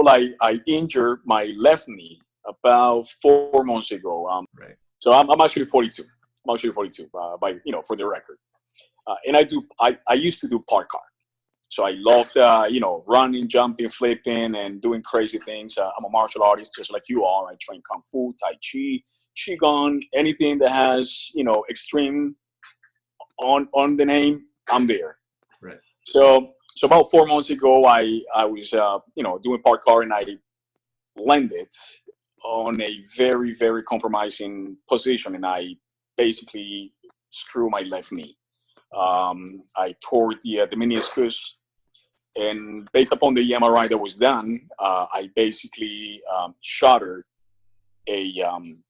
I injured my left knee about 4 months ago. Right. So I'm actually 42. I'm actually 42, for the record. And I used to do parkour. So I loved, running, jumping, flipping, and doing crazy things. I'm a martial artist, just like you are. I train Kung Fu, Tai Chi, Qigong, anything that has, extreme on the name, I'm there. Right. So about 4 months ago, I was, doing parkour, and I landed on a very, very compromising position, and I basically screwed my left knee. I tore the meniscus. And based upon the MRI that was done, I basically shattered I'm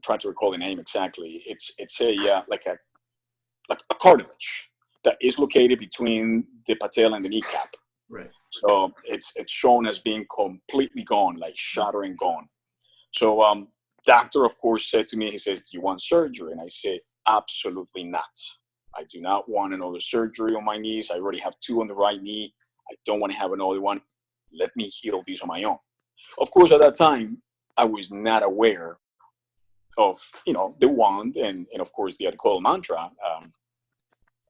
trying to recall the name exactly. It's a like a cartilage that is located between the patella and the kneecap. Right. So it's shown as being completely gone, like shattering gone. So doctor, of course, said to me, he says, "Do you want surgery?" And I said, "Absolutely not. I do not want another surgery on my knees. I already have 2 on the right knee. I don't want to have another one. Let me heal these on my own." Of course, at that time, I was not aware of, the wand and of course, the coil mantra.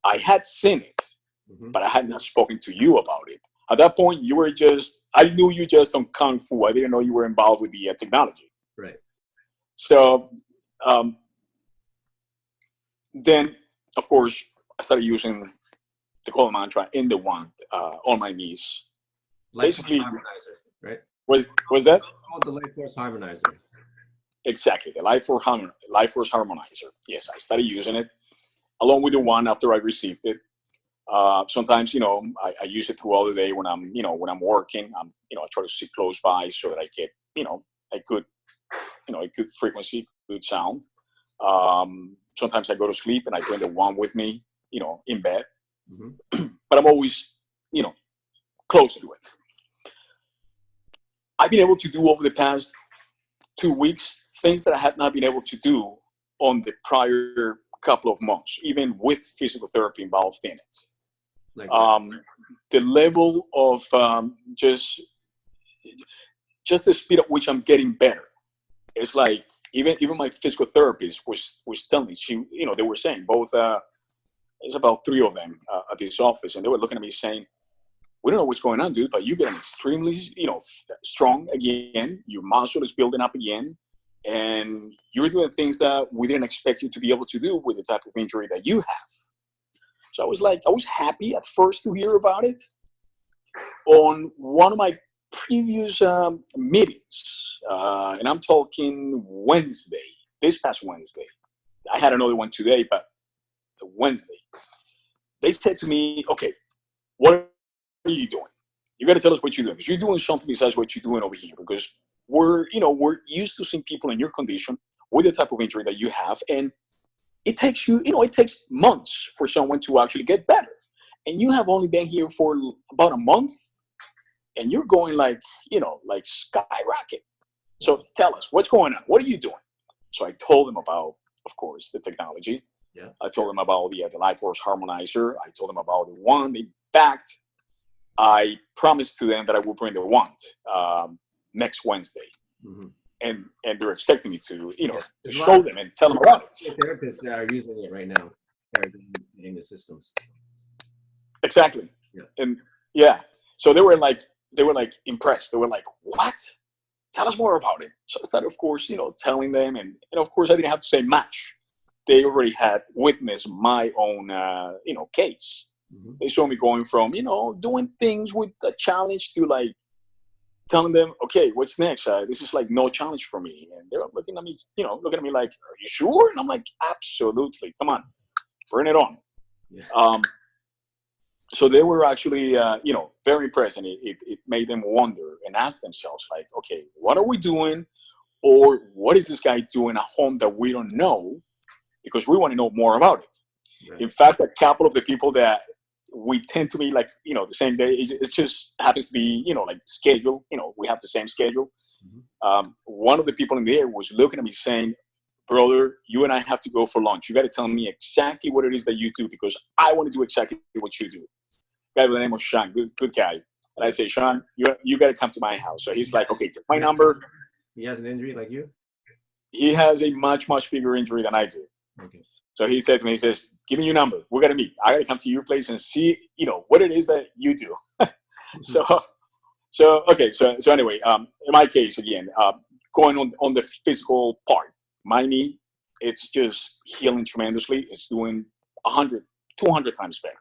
I had seen it, but I had not spoken to you about it. At that point, I knew you just on Kung Fu. I didn't know you were involved with the technology. Right. So then, of course, I started using the coil mantra in the wand on my knees. Basically, harmonizer, right? Was that? Called the Life Force Harmonizer. Exactly, the Life Force Harmonizer. Yes, I started using it along with the one after I received it. Sometimes, I use it throughout the day when I'm working. I try to sit close by so that I get, a good frequency, good sound. Sometimes I go to sleep and I bring the wand with me, in bed. But I'm always, close to it. I've been able to do over the past 2 weeks things that I had not been able to do on the prior couple of months, even with physical therapy involved in it. Like the level of just the speed at which I'm getting better. It's like even my physical therapist was telling me, they were saying both. There's about 3 of them at this office, and they were looking at me saying, "We don't know what's going on, dude, but you're getting extremely, strong again. Your muscle is building up again, and you're doing things that we didn't expect you to be able to do with the type of injury that you have." So I was happy at first to hear about it. On one of my previous meetings, and I'm talking this past Wednesday. I had another one today, but the Wednesday, they said to me, "Okay, what are you doing? You got to tell us what you're doing, because you're doing something besides what you're doing over here, because we're used to seeing people in your condition with the type of injury that you have, and it takes it takes months for someone to actually get better. And you have only been here for about a month, and you're going like skyrocket. So tell us, what's going on? What are you doing?" So I told them about, of course, the technology. Yeah. I told them about the Life Force Harmonizer. I told them about the wand. In fact, I promised to them that I will bring the wand next Wednesday. And they're expecting me to, to show them and tell them about it. Therapists that are using it right now, are getting the systems. Exactly. Yeah. And so they were like impressed. They were like, "What? Tell us more about it." So I started, of course, telling them, and of course I didn't have to say much. They already had witnessed my own, case. They saw me going from, doing things with a challenge to like telling them, "Okay, what's next? This is like no challenge for me." And they're looking at me, like, "Are you sure?" And I'm like, "Absolutely. Come on, bring it on." Yeah. So they were actually, very impressed, and it made them wonder and ask themselves, like, "Okay, what are we doing? Or what is this guy doing at home that we don't know? Because we want to know more about it." Right. In fact, a couple of the people that we tend to be like, the same day, it just happens to be, like schedule, we have the same schedule. One of the people in there was looking at me saying, "Brother, you and I have to go for lunch. You got to tell me exactly what it is that you do, because I want to do exactly what you do." Guy by the name of Sean, good guy. And I say, Sean, you got to come to my house. So he's like, okay, take my number. He has an injury like you? He has a much, much bigger injury than I do. Okay. So he said to me, he says, give me your number. We're going to meet. I got to come to your place and see, what it is that you do. So anyway, in my case, again, going on the physical part, my knee, it's just healing tremendously. It's doing 100, 200 times better.